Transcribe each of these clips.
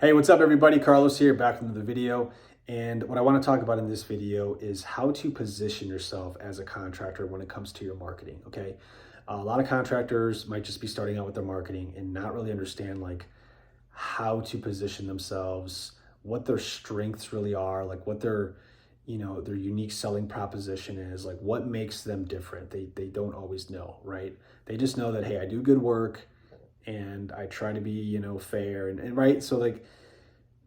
Hey, what's up everybody? Carlos here, back with another video. And what I want to talk about in this video is how to position yourself as a contractor when it comes to your marketing, okay? A lot of contractors might just be starting out with their marketing and not really understand like how to position themselves, what their strengths really are, like what their unique selling proposition is, like what makes them different. They don't always know, right? They just know that, hey, I do good work and I try to be, fair and right. So like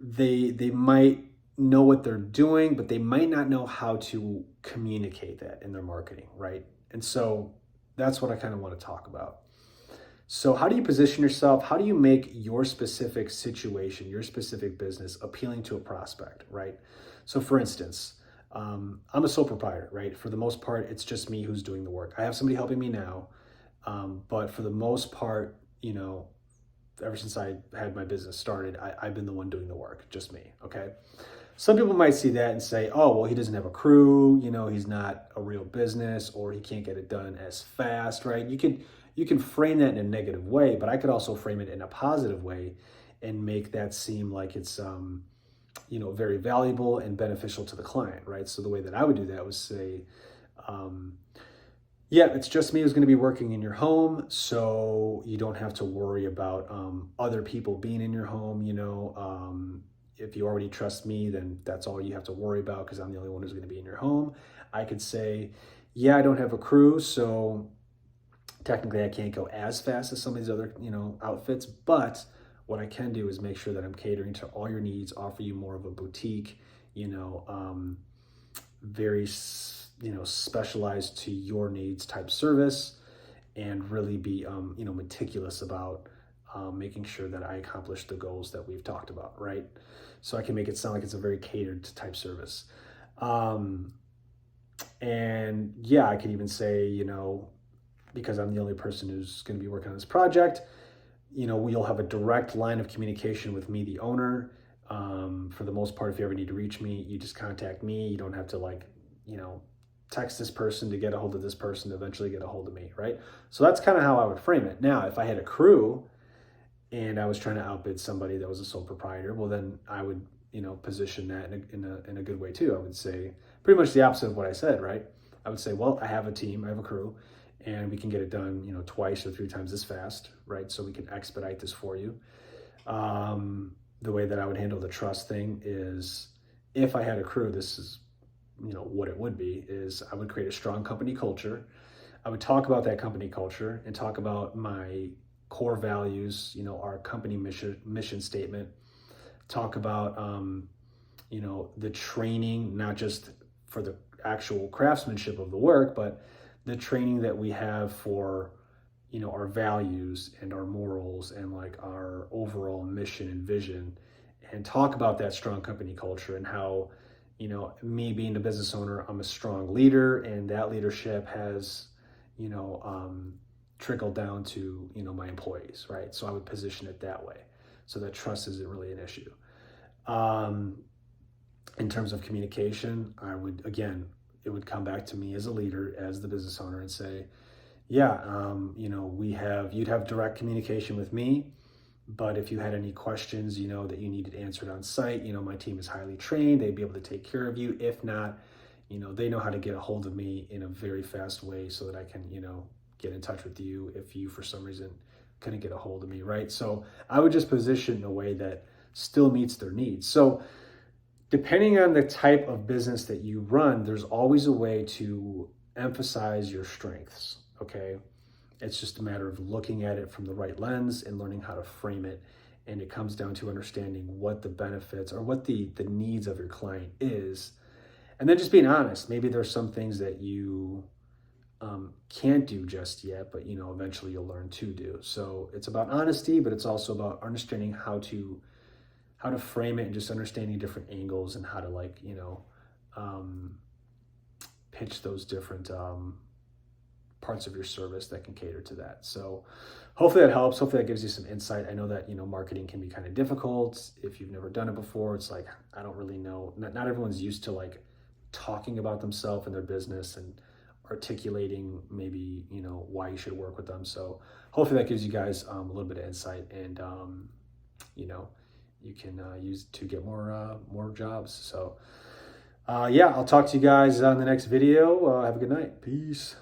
they might know what they're doing, but they might not know how to communicate that in their marketing, right? And so that's what I kind of want to talk about. So, how do you position yourself? How do you make your specific situation, your specific business appealing to a prospect, right? So, for instance, I'm a sole proprietor, right? For the most part, it's just me who's doing the work. I have somebody helping me now, but for the most part, ever since I had my business started, I've been the one doing the work, just me, okay? Some people might see that and say, oh, well, he doesn't have a crew, he's not a real business, or he can't get it done as fast, right? You can frame that in a negative way, but I could also frame it in a positive way and make that seem like it's very valuable and beneficial to the client, right? So the way that I would do that was say, um, yeah, it's just me who's going to be working in your home, so you don't have to worry about other people being in your home. If you already trust me, then that's all you have to worry about because I'm the only one who's going to be in your home. I could say, yeah, I don't have a crew, so technically I can't go as fast as some of these other outfits, but what I can do is make sure that I'm catering to all your needs, offer you more of a boutique, very specialized to your needs type service, and really be meticulous about making sure that I accomplish the goals that we've talked about, right? So I can make it sound like it's a very catered type service. And yeah, I could even say, because I'm the only person who's going to be working on this project, we'll have a direct line of communication with me, the owner. For the most part, if you ever need to reach me, you just contact me. You don't have to text this person to get a hold of this person to eventually get a hold of me, right? So that's kind of how I would frame it. Now, if I had a crew and I was trying to outbid somebody that was a sole proprietor, well, then I would, position that in a good way too. I would say pretty much the opposite of what I said, right? I would say, well, I have a team, I have a crew, and we can get it done, twice or three times as fast, right? So we can expedite this for you. The way that I would handle the trust thing is if I had a crew, this is, what it would be is I would create a strong company culture. I would talk about that company culture and talk about my core values, our company mission statement, talk about, the training, not just for the actual craftsmanship of the work, but the training that we have for our values and our morals and like our overall mission and vision, and talk about that strong company culture and how me being the business owner, I'm a strong leader, and that leadership has trickled down to my employees, right? So I would position it that way so that trust isn't really an issue. In terms of communication, I would, again, it would come back to me as a leader, as the business owner, and say, yeah, you'd have direct communication with me, but if you had any questions, that you needed answered on site, my team is highly trained. They'd be able to take care of you. If not, they know how to get a hold of me in a very fast way so that I can, get in touch with you if you, for some reason, couldn't get a hold of me, right? So I would just position in a way that still meets their needs. So depending on the type of business that you run, there's always a way to emphasize your strengths, okay? It's just a matter of looking at it from the right lens and learning how to frame it. And it comes down to understanding what the benefits or what the needs of your client is. And then just being honest. Maybe there's some things that you can't do just yet, but eventually you'll learn to do. So it's about honesty, but it's also about understanding how to frame it and just understanding different angles and how to pitch those different parts of your service that can cater to that. So hopefully that helps. Hopefully that gives you some insight. I know that, marketing can be kind of difficult. If you've never done it before, it's like, I don't really know. Not everyone's used to talking about themselves and their business and articulating maybe, why you should work with them. So hopefully that gives you guys a little bit of insight and, you can use to get more jobs. So yeah, I'll talk to you guys on the next video. Have a good night. Peace.